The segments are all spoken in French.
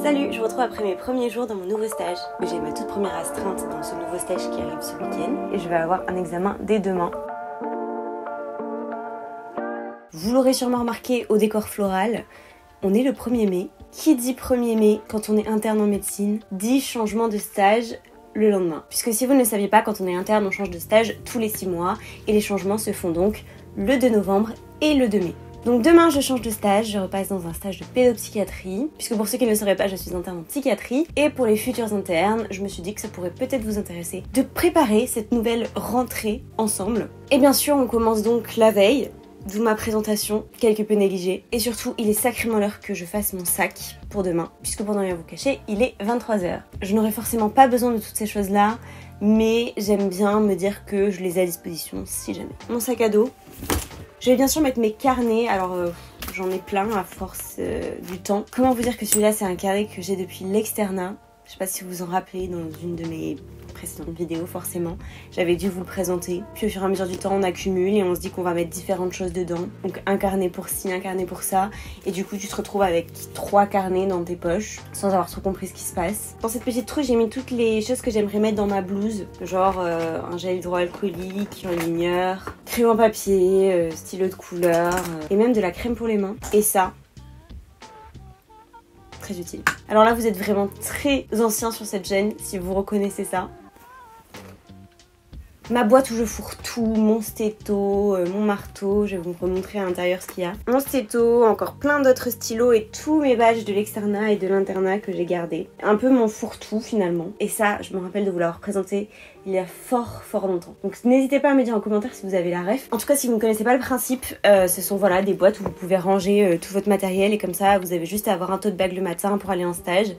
Salut, je vous retrouve après mes premiers jours dans mon nouveau stage. J'ai ma toute première astreinte dans ce nouveau stage qui arrive ce week-end et je vais avoir un examen dès demain. Vous l'aurez sûrement remarqué au décor floral, on est le 1er mai. Qui dit 1er mai quand on est interne en médecine dit changement de stage le lendemain. Puisque si vous ne le saviez pas, quand on est interne, on change de stage tous les 6 mois et les changements se font donc le 2 novembre et le 2 mai. Donc demain je change de stage, je repasse dans un stage de pédopsychiatrie, puisque pour ceux qui ne le sauraient pas, je suis interne en psychiatrie, et pour les futurs internes, je me suis dit que ça pourrait peut-être vous intéresser de préparer cette nouvelle rentrée ensemble. Et bien sûr, on commence donc la veille, d'où ma présentation, quelque peu négligée, et surtout il est sacrément l'heure que je fasse mon sac pour demain, puisque pour ne rien vous cacher, il est 23h. Je n'aurai forcément pas besoin de toutes ces choses-là, mais j'aime bien me dire que je les ai à disposition si jamais. Mon sac à dos. Je vais bien sûr mettre mes carnets, alors j'en ai plein à force du temps. Comment vous dire que celui-là c'est un carnet que j'ai depuis l'externat. Je sais pas si vous vous en rappelez dans une de mes précédentes vidéos forcément. J'avais dû vous le présenter. Puis au fur et à mesure du temps on accumule et on se dit qu'on va mettre différentes choses dedans. Donc un carnet pour ci, un carnet pour ça. Et du coup tu te retrouves avec 3 carnets dans tes poches sans avoir trop compris ce qui se passe. Dans cette petite trousse j'ai mis toutes les choses que j'aimerais mettre dans ma blouse. Genre un gel hydroalcoolique, un ligneur, crayon papier, stylo de couleur et même de la crème pour les mains. Et ça, très utile. Alors là vous êtes vraiment très ancien sur cette chaîne si vous reconnaissez ça. Ma boîte où je fourre tout, mon stéto, mon marteau, je vais vous remontrer à l'intérieur ce qu'il y a. Mon stéto, encore plein d'autres stylos et tous mes badges de l'externat et de l'internat que j'ai gardés. Un peu mon fourre-tout finalement. Et ça, je me rappelle de vous l'avoir présenté il y a fort longtemps. Donc n'hésitez pas à me dire en commentaire si vous avez la ref. En tout cas, si vous ne connaissez pas le principe, ce sont voilà des boîtes où vous pouvez ranger tout votre matériel et comme ça, vous avez juste à avoir un tote bag le matin pour aller en stage.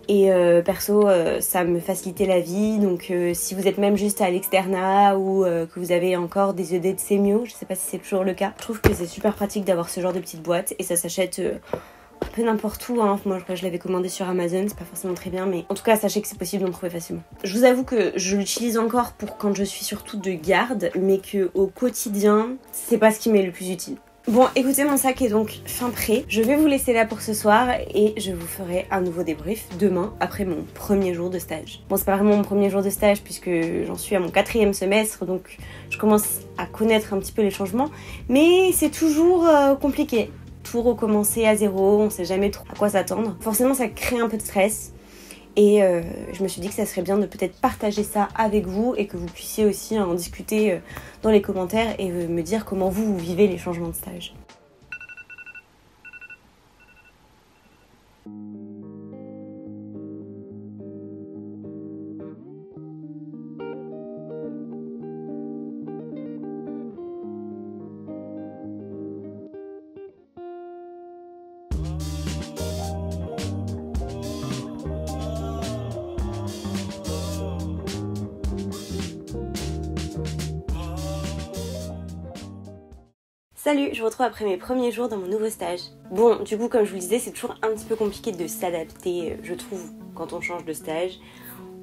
Et perso, ça me facilitait la vie, donc si vous êtes même juste à l'externat ou que vous avez encore des ED de sémio, je sais pas si c'est toujours le cas, je trouve que c'est super pratique d'avoir ce genre de petite boîte et ça s'achète un peu n'importe où, hein. Moi je l'avais commandé sur Amazon, c'est pas forcément très bien, mais en tout cas sachez que c'est possible d'en trouver facilement. Je vous avoue que je l'utilise encore pour quand je suis surtout de garde, mais que au quotidien, c'est pas ce qui m'est le plus utile. Bon, écoutez, mon sac est donc fin prêt. Je vais vous laisser là pour ce soir et je vous ferai un nouveau débrief demain après mon premier jour de stage. Bon, c'est pas vraiment mon premier jour de stage puisque j'en suis à mon 4e semestre, donc je commence à connaître un petit peu les changements, mais c'est toujours compliqué. Tout recommencer à zéro, on sait jamais trop à quoi s'attendre. Forcément, ça crée un peu de stress. Et je me suis dit que ça serait bien de peut-être partager ça avec vous et que vous puissiez aussi en discuter dans les commentaires et me dire comment vous vivez les changements de stage. Salut, je vous retrouve après mes premiers jours dans mon nouveau stage. Bon, du coup, comme je vous le disais, c'est toujours un petit peu compliqué de s'adapter, je trouve, quand on change de stage.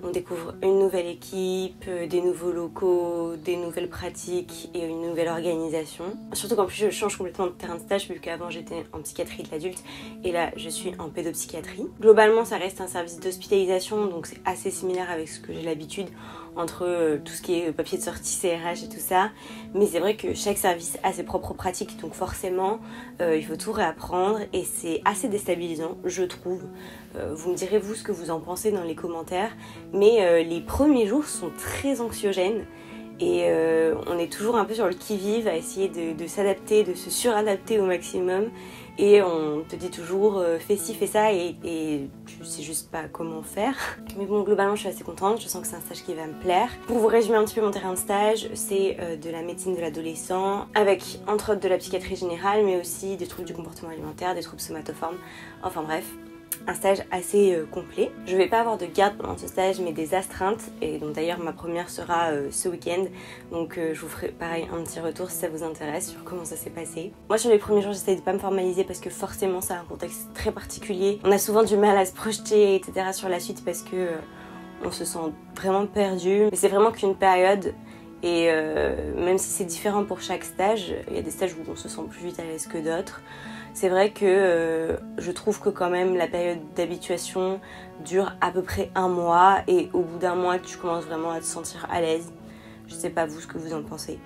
On découvre une nouvelle équipe, des nouveaux locaux, des nouvelles pratiques et une nouvelle organisation. Surtout qu'en plus je change complètement de terrain de stage vu qu'avant j'étais en psychiatrie de l'adulte et là je suis en pédopsychiatrie. Globalement ça reste un service d'hospitalisation donc c'est assez similaire avec ce que j'ai l'habitude entre tout ce qui est papier de sortie, CRH et tout ça. Mais c'est vrai que chaque service a ses propres pratiques donc forcément il faut tout réapprendre et c'est assez déstabilisant je trouve. Vous me direz vous ce que vous en pensez dans les commentaires. Mais les premiers jours sont très anxiogènes et on est toujours un peu sur le qui-vive à essayer de s'adapter, de se suradapter au maximum et on te dit toujours fais ci, fais ça et tu sais juste pas comment faire. Mais bon, globalement je suis assez contente, je sens que c'est un stage qui va me plaire. Pour vous résumer un petit peu mon terrain de stage, c'est de la médecine de l'adolescent avec entre autres de la psychiatrie générale mais aussi des troubles du comportement alimentaire, des troubles somatoformes, enfin bref. Un stage assez complet. Je vais pas avoir de garde pendant ce stage mais des astreintes et donc d'ailleurs ma première sera ce week-end donc je vous ferai pareil un petit retour si ça vous intéresse sur comment ça s'est passé. Moi sur les premiers jours j'essaie de pas me formaliser parce que forcément c'est un contexte très particulier. On a souvent du mal à se projeter etc sur la suite parce que on se sent vraiment perdu mais c'est vraiment qu'une période. Et même si c'est différent pour chaque stage, il y a des stages où on se sent plus vite à l'aise que d'autres. C'est vrai que je trouve que quand même la période d'habituation dure à peu près 1 mois et au bout d'1 mois tu commences vraiment à te sentir à l'aise. Je sais pas vous ce que vous en pensez.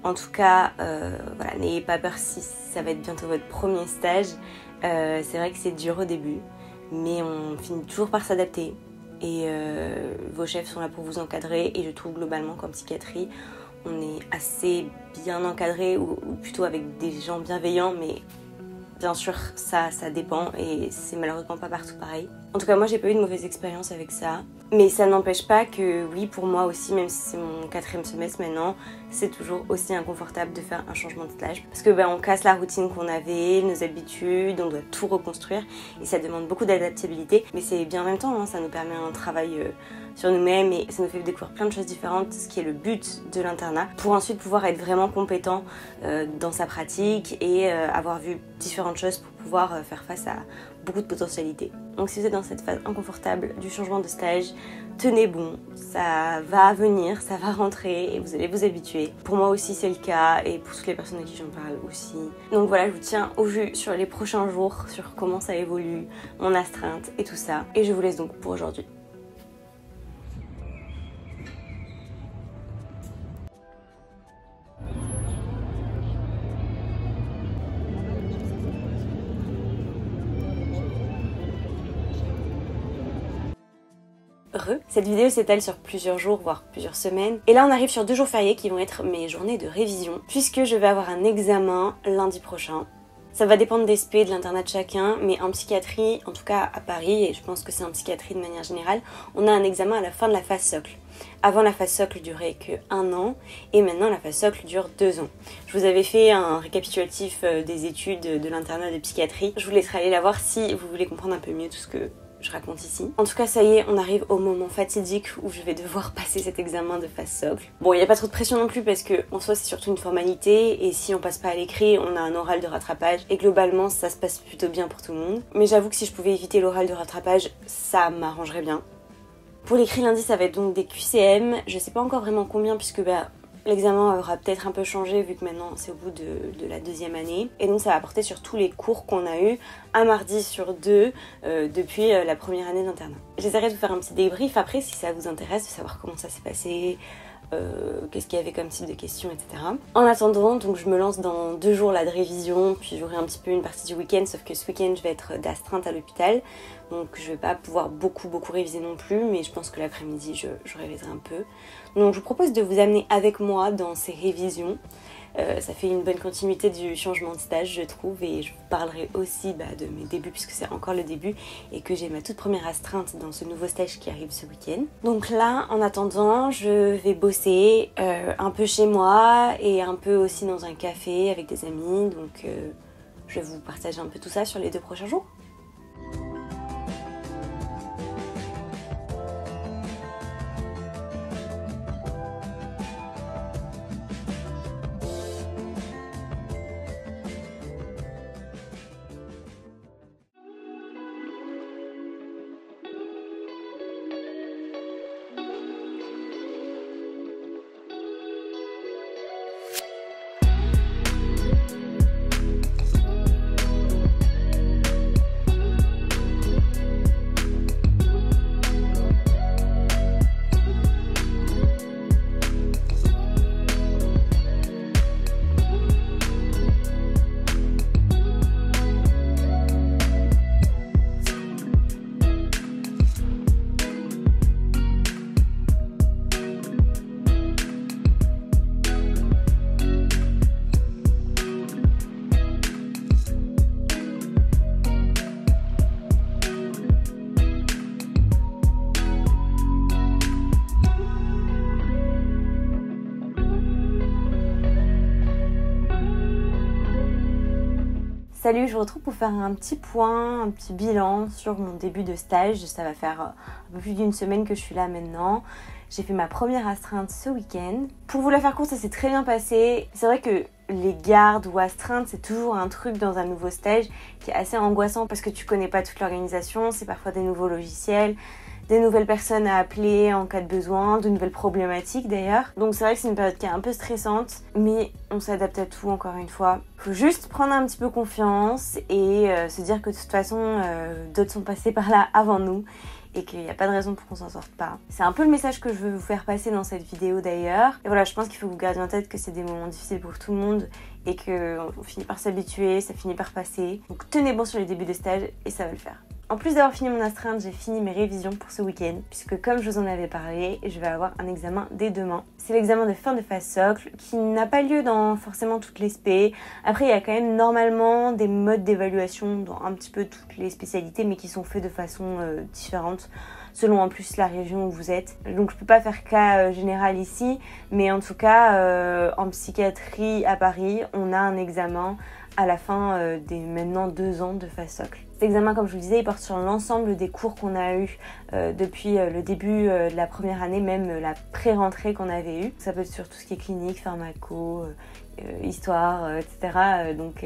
En tout cas, voilà, n'ayez pas peur si ça va être bientôt votre premier stage. C'est vrai que c'est dur au début, mais on finit toujours par s'adapter. Et vos chefs sont là pour vous encadrer. Et je trouve globalement qu'en psychiatrie, on est assez bien encadré, ou plutôt avec des gens bienveillants, mais bien sûr ça dépend et c'est malheureusement pas partout pareil. En tout cas moi j'ai pas eu de mauvaise expérience avec ça, mais ça n'empêche pas que oui, pour moi aussi, même si c'est mon 4e semestre maintenant, c'est toujours aussi inconfortable de faire un changement de stage parce que on casse la routine qu'on avait, nos habitudes, on doit tout reconstruire et ça demande beaucoup d'adaptabilité, mais c'est bien en même temps, hein, ça nous permet un travail sur nous-mêmes et ça nous fait découvrir plein de choses différentes, ce qui est le but de l'internat, pour ensuite pouvoir être vraiment compétent dans sa pratique et avoir vu différentes choses pour pouvoir faire face à beaucoup de potentialités. Donc si vous êtes dans cette phase inconfortable du changement de stage, tenez bon, ça va venir, ça va rentrer et vous allez vous habituer. Pour moi aussi c'est le cas et pour toutes les personnes à qui j'en parle aussi. Donc voilà, je vous tiens au jus sur les prochains jours, sur comment ça évolue, mon astreinte et tout ça. Et je vous laisse donc pour aujourd'hui. Cette vidéo s'étale sur plusieurs jours, voire plusieurs semaines. Et là on arrive sur 2 jours fériés qui vont être mes journées de révision, puisque je vais avoir un examen lundi prochain. Ça va dépendre des spé de l'internat de chacun, mais en psychiatrie, en tout cas à Paris, et je pense que c'est en psychiatrie de manière générale, on a un examen à la fin de la phase socle. Avant, la phase socle durait que 1 an, et maintenant la phase socle dure 2 ans. Je vous avais fait un récapitulatif des études de l'internat de psychiatrie. Je vous laisserai aller la voir si vous voulez comprendre un peu mieux tout ce que je raconte ici. En tout cas, ça y est, on arrive au moment fatidique où je vais devoir passer cet examen de phase socle. Bon, il n'y a pas trop de pression non plus parce que en soi c'est surtout une formalité et si on passe pas à l'écrit, on a un oral de rattrapage et globalement ça se passe plutôt bien pour tout le monde. Mais j'avoue que si je pouvais éviter l'oral de rattrapage, ça m'arrangerait bien. Pour l'écrit lundi, ça va être donc des QCM. Je sais pas encore vraiment combien puisque l'examen aura peut-être un peu changé vu que maintenant c'est au bout de la 2e année. Et donc ça va porter sur tous les cours qu'on a eu un mardi sur 2 depuis la première année d'internat. J'essaierai de vous faire un petit débrief après si ça vous intéresse de savoir comment ça s'est passé, qu'est-ce qu'il y avait comme type de questions, etc. En attendant, donc je me lance dans 2 jours là de révision, puis j'aurai un petit peu une partie du week-end, sauf que ce week-end je vais être d'astreinte à l'hôpital, donc je vais pas pouvoir beaucoup réviser non plus, mais je pense que l'après-midi je réviserai un peu. Donc je vous propose de vous amener avec moi dans ces révisions. Ça fait une bonne continuité du changement de stage je trouve et je vous parlerai aussi de mes débuts puisque c'est encore le début et que j'ai ma toute première astreinte dans ce nouveau stage qui arrive ce week-end. Donc là en attendant je vais bosser un peu chez moi et un peu aussi dans un café avec des amis, donc je vais vous partager un peu tout ça sur les 2 prochains jours. Salut, je vous retrouve pour faire un petit point, un petit bilan sur mon début de stage. Ça va faire un peu plus d'1 semaine que je suis là maintenant. J'ai fait ma première astreinte ce week-end. Pour vous la faire courte, ça s'est très bien passé. C'est vrai que les gardes ou astreintes, c'est toujours un truc dans un nouveau stage qui est assez angoissant parce que tu connais pas toute l'organisation, c'est parfois des nouveaux logiciels, des nouvelles personnes à appeler en cas de besoin, de nouvelles problématiques d'ailleurs. Donc c'est vrai que c'est une période qui est un peu stressante, mais on s'adapte à tout encore une fois. Faut juste prendre un petit peu confiance et se dire que de toute façon d'autres sont passés par là avant nous et qu'il n'y a pas de raison pour qu'on s'en sorte pas. C'est un peu le message que je veux vous faire passer dans cette vidéo d'ailleurs. Et voilà, je pense qu'il faut que vous gardiez en tête que c'est des moments difficiles pour tout le monde et qu'on finit par s'habituer, ça finit par passer. Donc tenez bon sur les débuts de stage et ça va le faire. En plus d'avoir fini mon astreinte, j'ai fini mes révisions pour ce week-end, puisque comme je vous en avais parlé, je vais avoir un examen dès demain. C'est l'examen de fin de phase socle, qui n'a pas lieu dans forcément toutes les spé. Après, il y a quand même normalement des modes d'évaluation dans un petit peu toutes les spécialités, mais qui sont faits de façon différente, selon en plus la région où vous êtes. Donc je peux pas faire cas général ici, mais en tout cas, en psychiatrie à Paris, on a un examen à la fin des maintenant 2 ans de phase socle. Cet examen, comme je vous le disais, il porte sur l'ensemble des cours qu'on a eu depuis le début de la première année, même la pré-rentrée qu'on avait eue. Ça peut être sur tout ce qui est clinique, pharmaco, histoire, etc. Donc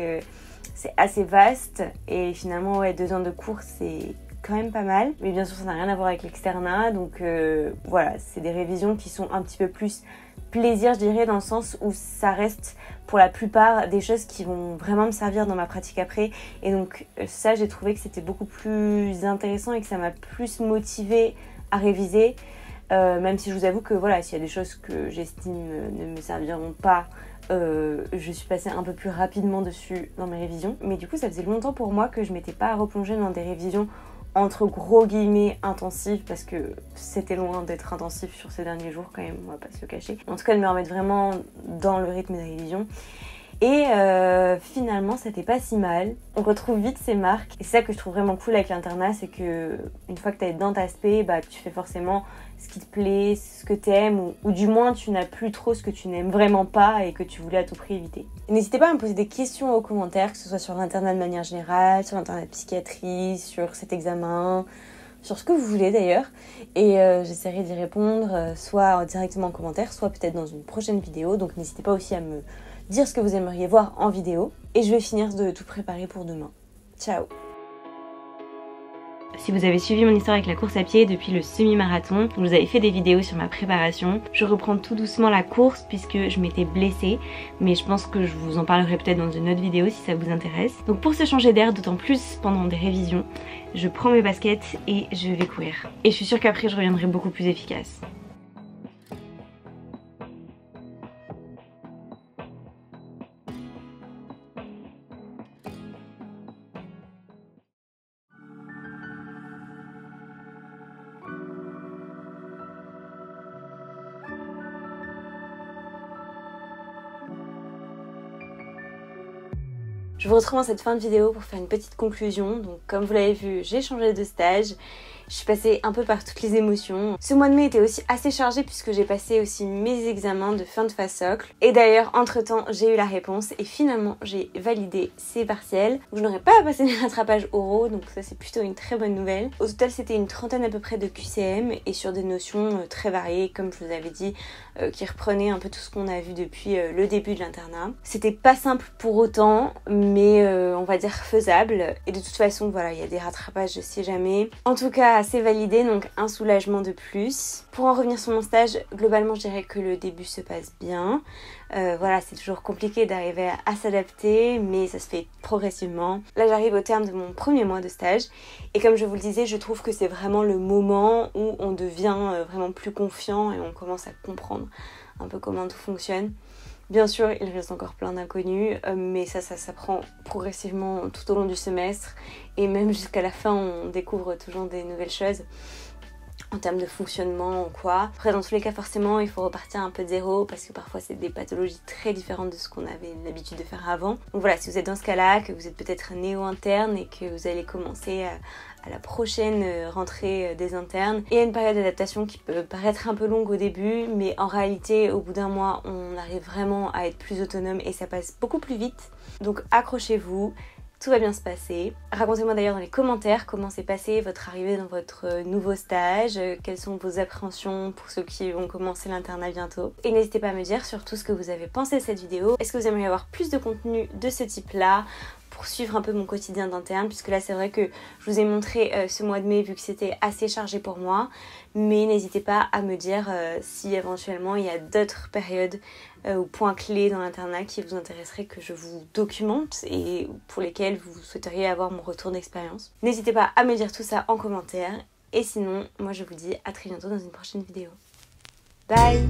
c'est assez vaste et finalement, ouais, 2 ans de cours, c'est quand même pas mal. Mais bien sûr, ça n'a rien à voir avec l'externat. Donc voilà, c'est des révisions qui sont un petit peu plus plaisir, je dirais, dans le sens où ça reste pour la plupart des choses qui vont vraiment me servir dans ma pratique après. Et donc ça, j'ai trouvé que c'était beaucoup plus intéressant et que ça m'a plus motivée à réviser. Même si je vous avoue que voilà, s'il y a des choses que j'estime ne me serviront pas, je suis passée un peu plus rapidement dessus dans mes révisions. Mais du coup, ça faisait longtemps pour moi que je m'étais pas replongée dans des révisions entre gros guillemets intensive, parce que c'était loin d'être intensif sur ces derniers jours quand même, on va pas se le cacher. En tout cas, de me remettre vraiment dans le rythme des révisions. Et finalement, c'était pas si mal. On retrouve vite ses marques. Et c'est ça que je trouve vraiment cool avec l'internat, c'est que une fois que tu es dans ta spé, bah, tu fais forcément ce qui te plaît, ce que tu aimes, ou du moins tu n'as plus trop ce que tu n'aimes vraiment pas et que tu voulais à tout prix éviter. N'hésitez pas à me poser des questions aux commentaires, que ce soit sur l'internat de manière générale, sur l'internat de psychiatrie, sur cet examen, sur ce que vous voulez d'ailleurs. Et j'essaierai d'y répondre soit directement en commentaire, soit peut-être dans une prochaine vidéo. Donc n'hésitez pas aussi à me dire ce que vous aimeriez voir en vidéo. Et je vais finir de tout préparer pour demain. Ciao! Si vous avez suivi mon histoire avec la course à pied depuis le semi-marathon, vous avez fait des vidéos sur ma préparation. Je reprends tout doucement la course puisque je m'étais blessée, mais je pense que je vous en parlerai peut-être dans une autre vidéo si ça vous intéresse. Donc pour se changer d'air, d'autant plus pendant des révisions, je prends mes baskets et je vais courir. Et je suis sûre qu'après je reviendrai beaucoup plus efficace. Je vous retrouve dans cette fin de vidéo pour faire une petite conclusion. Donc comme vous l'avez vu, j'ai changé de stage. Je suis passée un peu par toutes les émotions. Ce mois de mai était aussi assez chargé puisque j'ai passé aussi mes examens de fin de phase socle. Et d'ailleurs, entre-temps, j'ai eu la réponse et finalement, j'ai validé ces partiels. Je n'aurais pas à passer mes rattrapages oraux, donc ça c'est plutôt une très bonne nouvelle. Au total, c'était une trentaine à peu près de QCM et sur des notions très variées, comme je vous avais dit, qui reprenaient un peu tout ce qu'on a vu depuis le début de l'internat. C'était pas simple pour autant, mais on va dire faisable. Et de toute façon, voilà, il y a des rattrapages, je sais jamais. En tout cas, assez validé, donc un soulagement de plus. Pour en revenir sur mon stage, globalement, je dirais que le début se passe bien. Voilà, c'est toujours compliqué d'arriver à s'adapter, mais ça se fait progressivement. Là, j'arrive au terme de mon premier mois de stage. Et comme je vous le disais, je trouve que c'est vraiment le moment où on devient vraiment plus confiant et on commence à comprendre un peu comment tout fonctionne. Bien sûr, il reste encore plein d'inconnus, mais ça s'apprend progressivement tout au long du semestre. Et même jusqu'à la fin, on découvre toujours des nouvelles choses en termes de fonctionnement ou quoi. Après, dans tous les cas, forcément, il faut repartir un peu de zéro parce que parfois, c'est des pathologies très différentes de ce qu'on avait l'habitude de faire avant. Donc voilà, si vous êtes dans ce cas-là, que vous êtes peut-être néo-interne et que vous allez commencer à la prochaine rentrée des internes, il y a une période d'adaptation qui peut paraître un peu longue au début, mais en réalité, au bout d'un mois, on arrive vraiment à être plus autonome et ça passe beaucoup plus vite. Donc accrochez-vous. Tout va bien se passer. Racontez-moi d'ailleurs dans les commentaires comment s'est passé votre arrivée dans votre nouveau stage, quelles sont vos appréhensions pour ceux qui vont commencer l'internat bientôt. Et n'hésitez pas à me dire surtout ce que vous avez pensé de cette vidéo. Est-ce que vous aimeriez avoir plus de contenu de ce type-là pour suivre un peu mon quotidien d'interne, puisque là c'est vrai que je vous ai montré ce mois de mai vu que c'était assez chargé pour moi, mais n'hésitez pas à me dire si éventuellement il y a d'autres périodes ou points clés dans l'internat qui vous intéresseraient que je vous documente et pour lesquels vous souhaiteriez avoir mon retour d'expérience. N'hésitez pas à me dire tout ça en commentaire, et sinon moi je vous dis à très bientôt dans une prochaine vidéo. Bye!